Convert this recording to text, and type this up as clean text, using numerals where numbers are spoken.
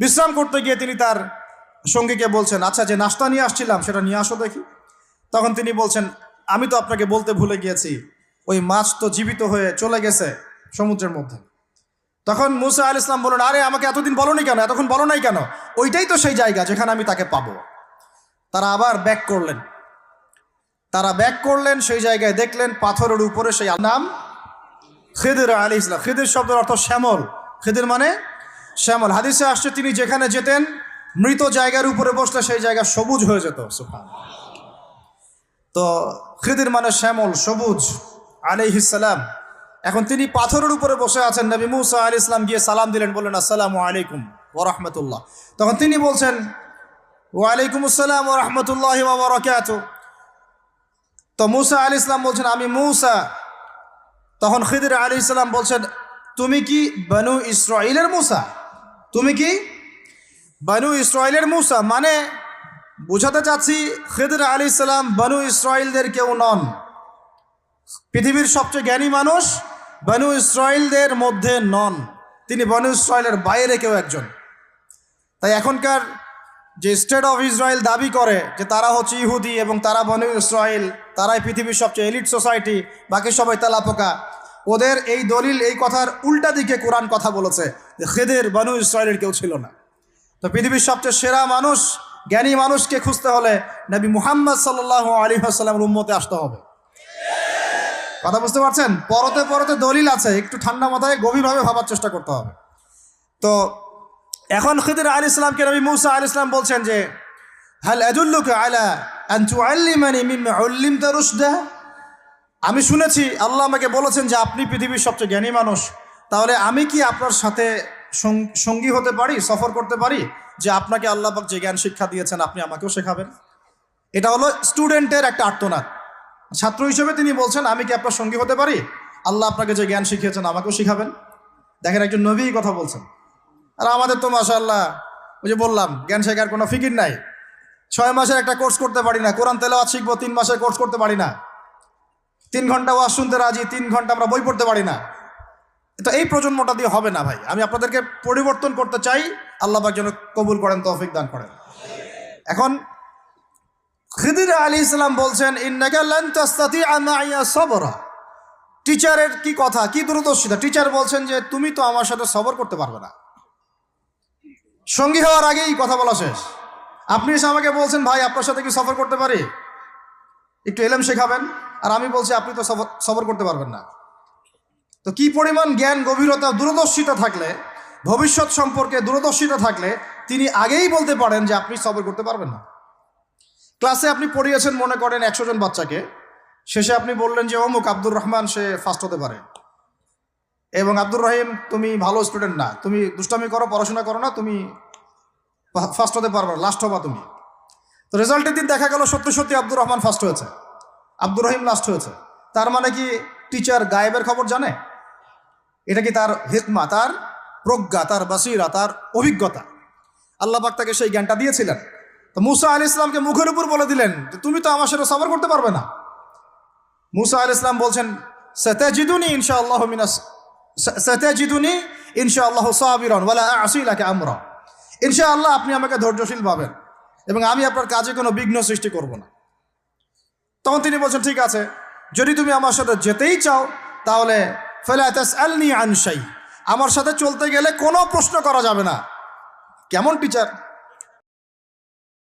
বিশ্রাম করতে গিয়ে তিনি তার সঙ্গীকে বলছেন, আচ্ছা যে নাস্তা নিয়ে আসছিলাম সেটা নিয়ে আসো দেখি। তখন তিনি বলছেন, আমি তো আপনাকে বলতে ভুলে গিয়েছি, ওই মাছ তো জীবিত হয়ে চলে গেছে সমুদ্রের মধ্যে। তখন মুসা আলাইহিস সালাম বললেন, আরে আমাকে এতদিন বলোনি কেন, এতক্ষণ বলো নাই কেন? ওইটাই তো সেই জায়গা যেখানে আমি তাকে পাবো। তারা আবার ব্যাক করলেন, সেই জায়গায় দেখলেন পাথরের উপরে সেই নাম খিদির আলাইহিস সালাম। খিদির শব্দের অর্থ শ্যামল, খিদির মানে শ্যামল। হাদিসে আসছে তিনি যেখানে যেতেন মৃত জায়গার উপরে বসলে সেই জায়গা সবুজ হয়ে যেত। সুবহানাল্লাহ। তো খিদির মানে শ্যামল, সবুজ আলাইহিস সালাম। এখন তিনি পাথরের উপরে বসে আছেন। নবী মুসা আলাইহিস সালাম গিয়ে সালাম দিলেন, বললেন আসসালামু আলাইকুম ওয়া রাহমাতুল্লাহ। তখন তিনি বলছেন ওয়া আলাইকুম আসসালাম ওয়া রাহমাতুল্লাহি ওয়া বারাকাতুহু। তো মুসা আলাইহিস সালাম বলছেন, আমি মুসা। তখন খিদির আলাইহিস সালাম বলছেন, তুমি কি বনু ইসরাইলের মুসা? তুমি কি বনু ইসরাইলের মুসা? মানে বুঝাতে চাচ্ছি খিদির আলাইহিস সালাম বনু ইসরাইলদের কেউ নন। পৃথিবীর সবচেয়ে জ্ঞানী মানুষ বনু ইসরাইলদের মধ্যে নন, তিনি বনু ইসরাইলের বাইরে কেউ একজন। তাই এখনকার যে স্টেট অফ ইসরায়েল দাবি করে যে তারা হচ্ছে ইহুদি এবং তারা বনু ইসরাইল, তারাই পৃথিবীর সবচেয়ে এলিট সোসাইটি, বাকি সবাই তেলাপোকা, ওদের এই দলিল, এই কথার উল্টা দিকে কোরআন কথা বলেছে যে খিদির বনু ইসরায়েলের কেউ ছিল না। তো পৃথিবীর সবচেয়ে সেরা মানুষ, জ্ঞানী মানুষকে খুঁজতে হলে নবী মুহাম্মদ সাল্লাল্লাহু আলাইহি ওয়াসাল্লামের উম্মতে আসতে হবে। কথা বুঝতে পারছেন? পরতে পরতে দলিল আছে, একটু ঠান্ডা মাথায় গভীরভাবে ভাবার চেষ্টা করতে হবে। তো এখন খিদির আলাইহিস সালামকে নবী মুসা আলাইহিস সালাম বলছেন যে হাল আদুল্লুকা আলা আন তুআল্লিমানি মিম্মা উল্লিমতা রুশদা। আমি শুনেছি আল্লাহ আমাকে বলেছেন যে আপনি পৃথিবীর সবচেয়ে জ্ঞানী মানুষ, তাহলে আমি কি আপনার সাথে সঙ্গী হতে পারি, সফর করতে পারি, যে আপনাকে আল্লাহ পাক যে জ্ঞান শিক্ষা দিয়েছেন আপনি আমাকেও শেখাবেন? এটা হলো স্টুডেন্টের একটা আর্তনাদ। ছাত্র হিসেবে তিনি বলছেন, আমি কি আপনার সঙ্গী হতে পারি? আল্লাহ আপনাকে যে জ্ঞান শিখিয়েছেন আমাকেও শিখাবেন। দেখেন, একজন নবী কথা বলছেন। আর আমাদের তো মাশাআল্লাহ, ওই যে বললাম, জ্ঞান শেখার কোনো ফিকির নাই। 6 মাসের একটা কোর্স করতে পারি না, কোরআন তেলাওয়াত শিখবো 3 মাসের কোর্স করতে পারি না, 3 ঘন্টা ওয়াজ শুনতে রাজি, 3 ঘন্টা আমরা বই পড়তে পারি না। তো এই প্রজন্মটা দিয়ে হবে না ভাই। আমি আপনাদেরকে পরিবর্তন করতে চাই, আল্লাহ পাক যেন কবুল করেন, তৌফিক দান করেন। এখন খিদির আলাইহিস সালাম বলছেন, ইন্নাকা লান তাস্তাতিআ মাইয়া সাবরা। টিচারের কি কথা, কি দূরদর্শিতা! টিচার বলছেন যে তুমি তো আমার সাথে সবর করতে পারবে না। সঙ্গী হওয়ার আগেই কথা বলা শেষ। আপনি এসে আমাকে বলছেন, ভাই আপনার সাথে কি সফর করতে পারি, একটু এলেম শেখাবেন, আর আমি বলছি আপনি তো সবর করতে পারবেন না। তো কি পরিমাণ জ্ঞান, গভীরতা, দূরদর্শিতা থাকলে, ভবিষ্যৎ সম্পর্কে দূরদর্শিতা থাকলে তিনি আগেই বলতে পারেন যে আপনি সবর করতে পারবেন না। ক্লাসে আপনি পড়িয়েছেন মনে করেন 100 জন বাচ্চাকে, শেষে আপনি বললেন যে অমুক আব্দুর রহমান সে ফার্স্ট হতে পারে, এবং আব্দুর রহিম তুমি ভালো স্টুডেন্ট না, তুমি দুষ্টামি করো, পড়াশোনা করো না, তুমি ফার্স্ট হতে পারবে না, লাস্ট হবা তুমি। তো রেজাল্টের দিন দেখা গেল সত্যি সত্যি আব্দুর রহমান ফার্স্ট হয়েছে, আব্দুর রহিম লাস্ট হয়েছে। তার মানে কি টিচার গায়েবের খবর জানে? এটা কি তার হিকমা, তার প্রজ্ঞা, তার বাসিরা, তার অভিজ্ঞতা? আল্লাহ পাক তাকে সেই জ্ঞানটা দিয়েছিলেন। তো মুসা আলাইহিস সালামকে মুখের উপর বলে দিলেন যে তুমি তো আমার সাথে সবর করতে পারবে না। মুসা আলাইহিস সালাম বলছেন, সাতাজিদুনি ইনশাআল্লাহু সাবিরান ওয়ালা আ'সি লাকা আমরা। ইনশাআল্লাহ আপনি আমাকে ধৈর্যশীল পাবেন এবং আমি আপনার কাজে কোনো বিঘ্ন সৃষ্টি করব না। তখন তিনি বলছেন, ঠিক আছে, যদি তুমি আমার সাথে যেতেই চাও তাহলে ফালা তাসআলনি আন শাই, আমার সাথে চলতে গেলে কোনো প্রশ্ন করা যাবে না। কেমন টিচার!